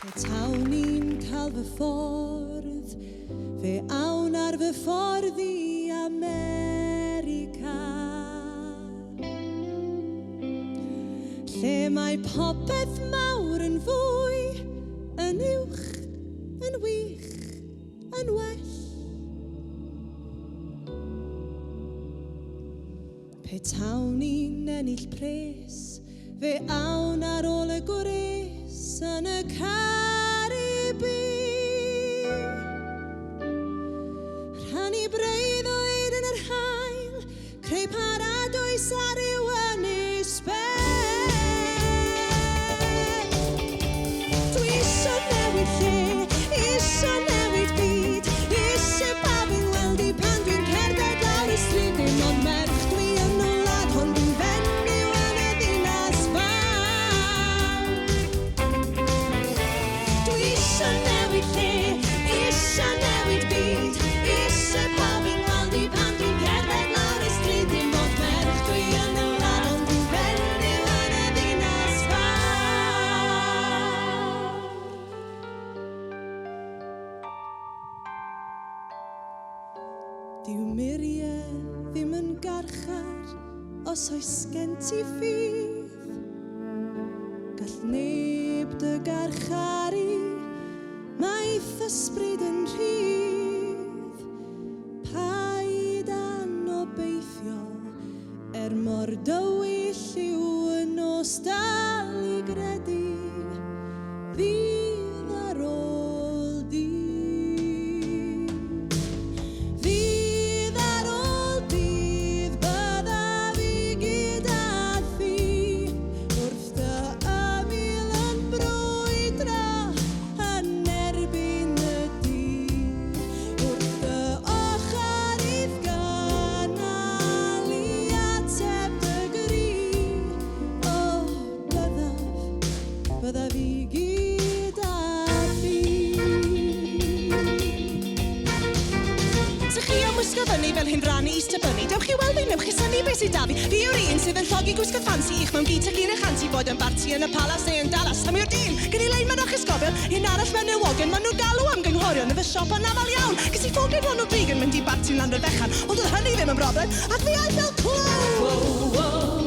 Petawn ni'n cael fy ffordd, fe awn ar fy ffordd i America. Lle mae popeth mawr yn fwy, yn uwch, yn wych, yn well. Petawn ni'n ennill pres, fe awn ar ôl y gwres yn y Caribi. Rhannu breuddwyd yn yr haul, creu paradwys ar i'w ynys ben. Dwi isio newid lle, isio newid byd, isio pawb yn weld i pan dwi'n cerdded lawr y stryd. Dim ond merch dwi yn wlad, ond dwi'n fenyw yn y ddinas fawr. Dwi isio newid lle, isio newid byd, isio pawb yn weld i pan dwi'n cerdded lawr y stryd. Dim ond merch dwi yn wlad, ond dwi'n fenyw yn y ddinas fawr. Dyw muriau ddim yn garchar os oes gen ti ffydd. Gall neb dy garcharu, mae'th ysbryd yn rhydd. Paid anobeithio, mor dywyll yw y nos dal i gredu. Fydd ar ôl di. Fel hyn rannu is tybynnu. Dewch chi weld fi, newch chi synnu beth sydd da fi. Fi yw'r un sydd yn llogi gwisgo ffansi i'ch mewn gyd tygir eich anti bod yn barti yn y palas neu yn Dallas. Am yw'r dyn, gen i lein ma'n achysgofio, un arall mewn Newogen, maen nhw'n galw am gynghorion yn fy siop yn amal iawn. Ges i ffogin Ronald Reagan mynd i barti'n Land yr Fechan, ond oedd hynny ddim yn broblem, ac fi aeth fel clown.